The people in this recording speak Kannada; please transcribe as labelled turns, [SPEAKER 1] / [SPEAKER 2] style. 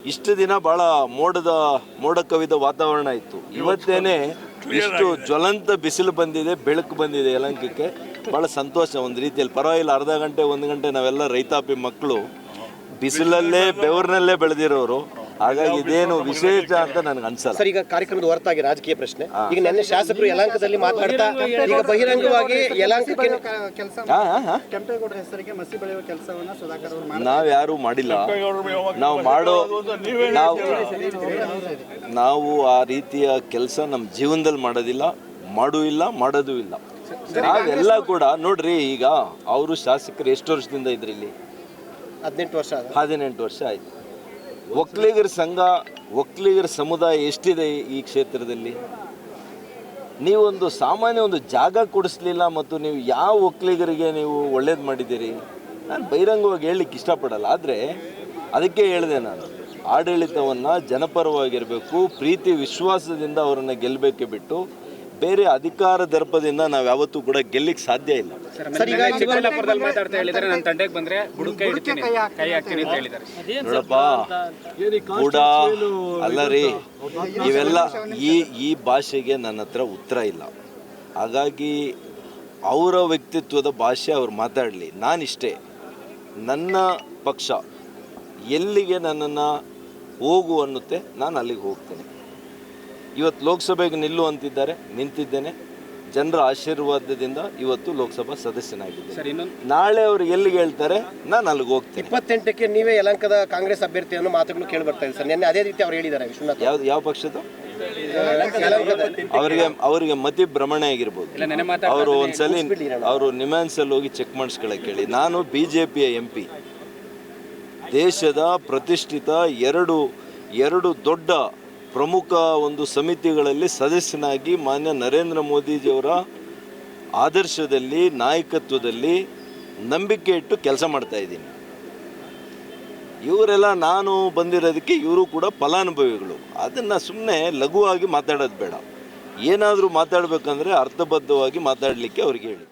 [SPEAKER 1] ಇಷ್ಟು ದಿನ ಬಹಳ ಮೋಡ ಕವಿದ ವಾತಾವರಣ ಇತ್ತು. ಇವತ್ತೇನೆ ಇಷ್ಟು ಜ್ವಲಂತ ಬಿಸಿಲು ಬಂದಿದೆ, ಬೆಳಕು ಬಂದಿದೆ ಯಲಹಂಕಕ್ಕೆ. ಬಹಳ ಸಂತೋಷ. ಒಂದು ರೀತಿಯಲ್ಲಿ ಪರವಾಗಿಲ್ಲ. ಅರ್ಧ ಗಂಟೆ 1 ಗಂಟೆ ನಾವೆಲ್ಲ ರೈತಾಪಿ ಮಕ್ಕಳು ಬಿಸಿಲಲ್ಲೇ ಬೆವರಿನಲ್ಲೇ ಬೆಳೆದಿರೋರು. ಹಾಗಾಗಿ ಇದೇನು ವಿಶೇಷ ಅಂತ ನನಗೆ ಅನ್ಸಲ್ಲ.
[SPEAKER 2] ಸರ್, ಈಗ ಕಾರ್ಯಕ್ರಮದ ಹೊರತಾಗಿ ರಾಜಕೀಯ ಪ್ರಶ್ನೆ. ಈಗ ನೆನ್ನೆ ಶಾಸಕರು ಯಲಹಂಕದಲ್ಲಿ ಮಾತನಾಡ್ತಾ ಈಗ ಬಹಿರಂಗವಾಗಿ ಯಲಹಂಕಕ್ಕೆ
[SPEAKER 3] ಕೆಂಪೇಗೌಡರ ಹೆಸರಿಗೆ ಮಸಿ ಬೆಳೆಯುವ ಕೆಲಸವನ್ನ ಸುಧಾಕರ್ ಅವರು
[SPEAKER 1] ನಾವ್ಯಾರು ಮಾಡಿಲ್ಲ. ನಾವು ಆ ರೀತಿಯ ಕೆಲಸ ನಮ್ಮ ಜೀವನದಲ್ಲಿ ಮಾಡೋದಿಲ್ಲ, ಮಾಡೋದು ಇಲ್ಲ. ನಾವೆಲ್ಲ ಕೂಡ ನೋಡ್ರಿ, ಈಗ ಅವರು ಶಾಸಕರು ಎಷ್ಟು ವರ್ಷದಿಂದ ಇದ್ರಿ ಇಲ್ಲಿ? 18 ವರ್ಷ ಆಯ್ತು. ಒಕ್ಕಲಿಗರ ಸಂಘ, ಒಕ್ಕಲಿಗರ ಸಮುದಾಯ ಎಷ್ಟಿದೆ ಈ ಕ್ಷೇತ್ರದಲ್ಲಿ? ನೀವೊಂದು ಸಾಮಾನ್ಯ ಒಂದು ಜಾಗ ಕೊಡಿಸ್ಲಿಲ್ಲ, ಮತ್ತು ನೀವು ಯಾವ ಒಕ್ಕಲಿಗರಿಗೆ ನೀವು ಒಳ್ಳೇದು ಮಾಡಿದ್ದೀರಿ? ನಾನು ಬಹಿರಂಗವಾಗಿ ಹೇಳಲಿಕ್ಕೆ ಇಷ್ಟಪಡಲ್ಲ. ಆದರೆ ಅದಕ್ಕೆ ಹೇಳಿದೆ, ನಾನು ಆಡಳಿತವನ್ನು ಜನಪರವಾಗಿರಬೇಕು, ಪ್ರೀತಿ ವಿಶ್ವಾಸದಿಂದ ಅವರನ್ನು ಗೆಲ್ಲಬೇಕೆ ಬಿಟ್ಟು ಬೇರೆ ಅಧಿಕಾರ ದರ್ಪದಿಂದ ನಾವು ಯಾವತ್ತೂ ಕೂಡ ಗೆಲ್ಲಿಕ್ಕೆ ಸಾಧ್ಯ ಇಲ್ಲ. ನೋಡಪ್ಪ, ಕೂಡ ಅಲ್ಲ ರೀ, ಇವೆಲ್ಲ ಈ ಭಾಷೆಗೆ ನನ್ನ ಹತ್ರ ಉತ್ತರ ಇಲ್ಲ. ಹಾಗಾಗಿ ಅವರ ವ್ಯಕ್ತಿತ್ವದ ಭಾಷೆ ಅವ್ರು ಮಾತಾಡಲಿ. ನಾನಿಷ್ಟೇ, ನನ್ನ ಪಕ್ಷ ಎಲ್ಲಿಗೆ ನನ್ನನ್ನು ಹೋಗು ಅನ್ನುತ್ತೆ, ನಾನು ಅಲ್ಲಿಗೆ ಹೋಗ್ತೇನೆ. ಇವತ್ತು ಲೋಕಸಭೆಗೆ ನಿಲ್ಲು ಅಂತಿದ್ದಾರೆ, ನಿಂತಿದ್ದೇನೆ. ಜನರ ಆಶೀರ್ವಾದದಿಂದ ಇವತ್ತು ಲೋಕಸಭಾ ಸದಸ್ಯನಾಗಿದ್ದೇನೆ. ನಾಳೆ ಅವರು ಎಲ್ಲಿಗೆ ಹೇಳ್ತಾರೆ, ನಾನು ಅಲ್ಲಿಗೆ ಹೋಗ್ತೇನೆ.
[SPEAKER 2] 28ಕ್ಕೆ ನೀವೇ ಯಲಹಂಕದ ಕಾಂಗ್ರೆಸ್ ಅಭ್ಯರ್ಥಿ ಅನ್ನೋ ಮಾತುಗಳು ಕೇಳಿ ಬರ್ತಾ ಇದೆ ಸರ್. ನಿನ್ನೆ ಅದೇ ರೀತಿ ಅವ್ರು ಹೇಳಿದ್ದಾರೆ. ವಿಶ್ವನಾಥ್
[SPEAKER 1] ಯಾವ ಪಕ್ಷದ? ಅವರಿಗೆ ಮತಿ ಭ್ರಮಣೆ ಆಗಿರ್ಬೋದು. ಅವರು ಒಂದ್ಸಲಿ ಅವರು ನಿಮ್ಯಾನ್ಸಲ್ಲಿ ಹೋಗಿ ಚೆಕ್ ಮಾಡಿಸ್ಕೊಳಕ್ಕೆ ಹೇಳಿ. ನಾನು BJPಯ MP, ದೇಶದ ಪ್ರತಿಷ್ಠಿತ ಎರಡು ದೊಡ್ಡ ಪ್ರಮುಖ ಒಂದು ಸಮಿತಿಗಳಲ್ಲಿ ಸದಸ್ಯನಾಗಿ ಮಾನ್ಯ ನರೇಂದ್ರ ಮೋದಿಜಿಯವರ ಆದರ್ಶದಲ್ಲಿ, ನಾಯಕತ್ವದಲ್ಲಿ ನಂಬಿಕೆ ಇಟ್ಟು ಕೆಲಸ ಮಾಡ್ತಾ ಇದ್ದೀನಿ. ಇವರೆಲ್ಲ ನಾನು ಬಂದಿರೋದಕ್ಕೆ ಇವರು ಕೂಡ ಫಲಾನುಭವಿಗಳು. ಅದನ್ನು ಸುಮ್ಮನೆ ಲಘುವಾಗಿ ಮಾತಾಡೋದು ಬೇಡ. ಏನಾದರೂ ಮಾತಾಡಬೇಕಂದ್ರೆ ಅರ್ಥಬದ್ಧವಾಗಿ ಮಾತಾಡಲಿಕ್ಕೆ ಅವ್ರಿಗೆ ಹೇಳಿ.